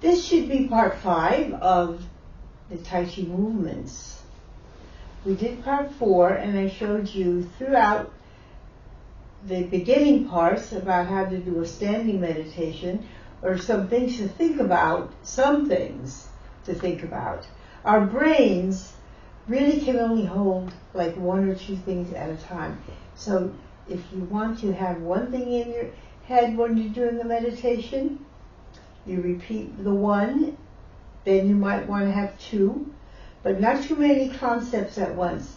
This should be part 5 of the Tai Chi movements. We did part 4, and I showed you throughout the beginning parts about how to do a standing meditation, or some things to think about, Our brains really can only hold like 1 or 2 things at a time. So if you want to have one thing in your head when you're doing the meditation, you repeat the 1, then you might want to have 2, but not too many concepts at once.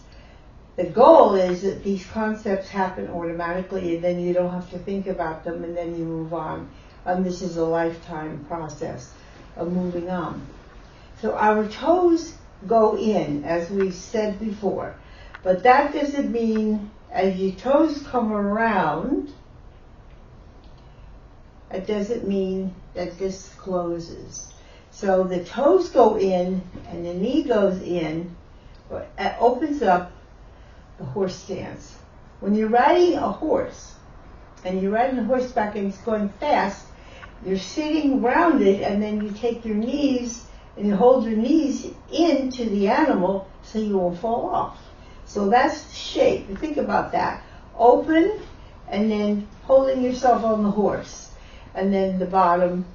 The goal is that these concepts happen automatically, and then you don't have to think about them, and then you move on. And this is a lifetime process of moving on. So our toes go in, as we said before, but that doesn't mean as your toes come around, it doesn't mean that this closes. So the toes go in, and the knee goes in, it opens up the horse stance. When you're riding a horse, and you're riding a horseback and it's going fast, you're sitting rounded, and then you take your knees and you hold your knees into the animal so you won't fall off. So that's the shape. You think about that. Open, and then holding yourself on the horse. And then the bottom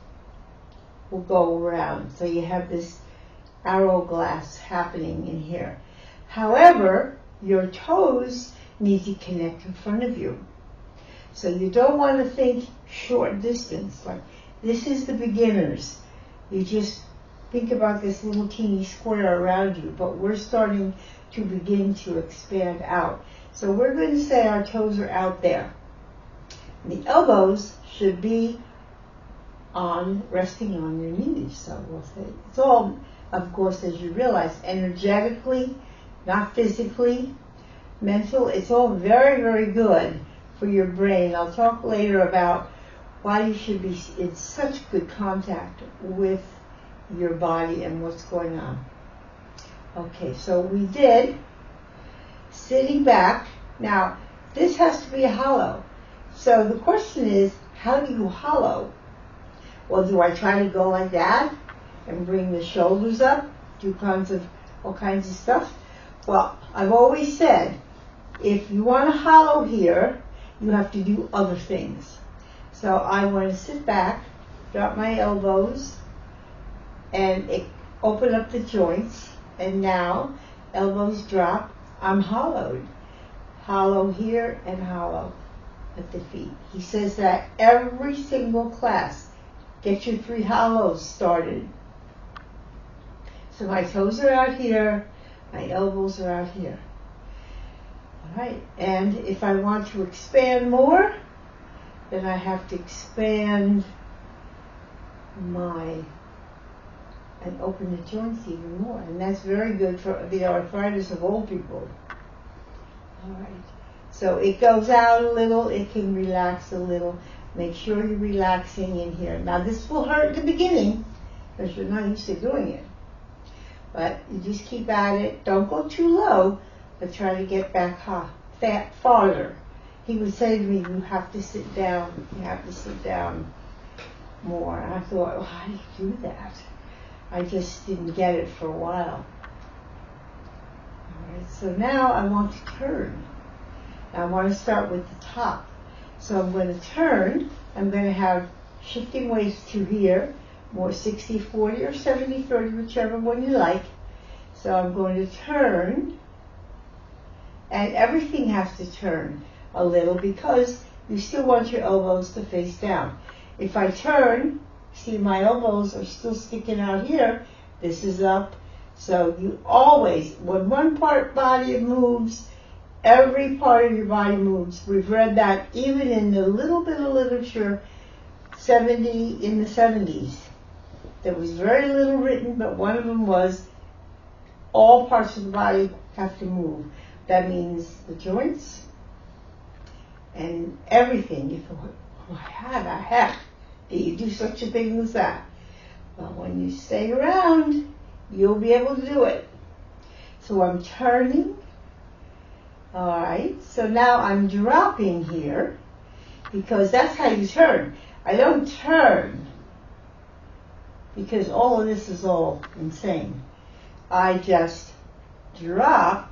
will go around. So you have this hourglass happening in here. However, your toes need to connect in front of you. So you don't want to think short distance. Like, this is the beginners. You just think about this little teeny square around you, but we're starting to begin to expand out. So we're going to say our toes are out there. The elbows should be resting on your knees. So we'll say it's all, of course, as you realize, energetically, not physically, mental. It's all very, very good for your brain. I'll talk later about why you should be in such good contact with your body and what's going on. Okay, so we did sitting back. Now, this has to be hollow. So the question is, how do you hollow? Well, do I try to go like that and bring the shoulders up, do all kinds of stuff? Well, I've always said, if you want to hollow here, you have to do other things. So I want to sit back, drop my elbows, and open up the joints. And now, elbows drop, I'm hollowed. Hollow here and hollow at the feet. He says that every single class. Get your 3 hollows started. So my toes are out here, my elbows are out here. All right, and if I want to expand more, then I have to expand and open the joints even more. And that's very good for the arthritis of old people. All right, so it goes out a little, it can relax a little. Make sure you're relaxing in here. Now this will hurt at the beginning because you're not used to doing it. But you just keep at it. Don't go too low, but try to get back farther. He would say to me, you have to sit down. You have to sit down more. And I thought, well, how do you do that? I just didn't get it for a while. All right, so now I want to turn. Now I want to start with the top. So I'm going to turn. I'm going to have shifting weights to here, more 60-40 or 70-30, whichever one you like. So I'm going to turn, and everything has to turn a little because you still want your elbows to face down. If I turn, see my elbows are still sticking out here, this is up. So you always, when one body moves, every part of your body moves. We've read that even in the little bit of literature in the 70s. There was very little written, but one of them was all parts of the body have to move. That means the joints and everything. You thought, oh, how the heck do you do such a thing as that? Well, when you stay around, you'll be able to do it. So I'm turning. All right, so now I'm dropping here because that's how you turn. I don't turn because all of this is all insane. I just drop,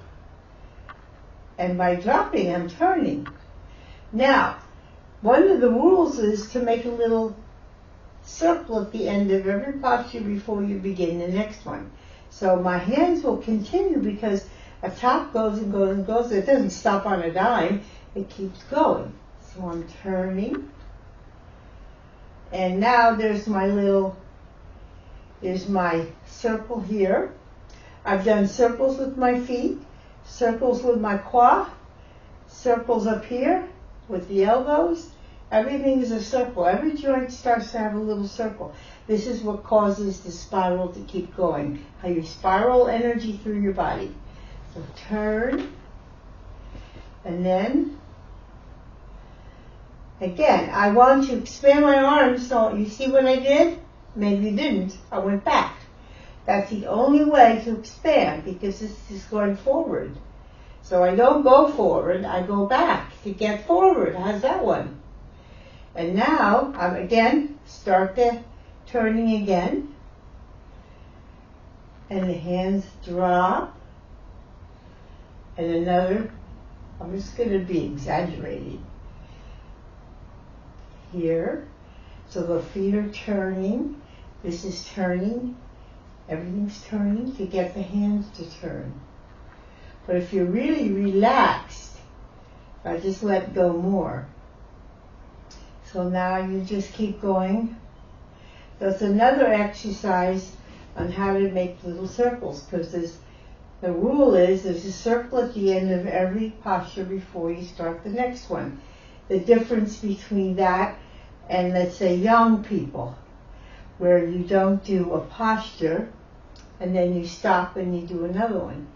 and by dropping, I'm turning. Now, one of the rules is to make a little circle at the end of every posture before you begin the next one. So my hands will continue because a top goes and goes and goes. It doesn't stop on a dime. It keeps going. So I'm turning. And now there's my circle here. I've done circles with my feet, circles with my quad, circles up here with the elbows. Everything is a circle. Every joint starts to have a little circle. This is what causes the spiral to keep going. How you spiral energy through your body. So turn. And then, again, I want to expand my arms. So you see what I did? Maybe you didn't. I went back. That's the only way to expand because this is going forward. So I don't go forward, I go back to get forward. How's that one? And now, I'm again, start the turning again. And the hands drop. And another, I'm just going to be exaggerating. Here. So the feet are turning. This is turning. Everything's turning to get the hands to turn. But if you're really relaxed, I just let go more. So now you just keep going. That's another exercise on how to make little circles, because the rule is there's a circle at the end of every posture before you start the next one. The difference between that and, let's say, young people, where you don't do a posture and then you stop and you do another one.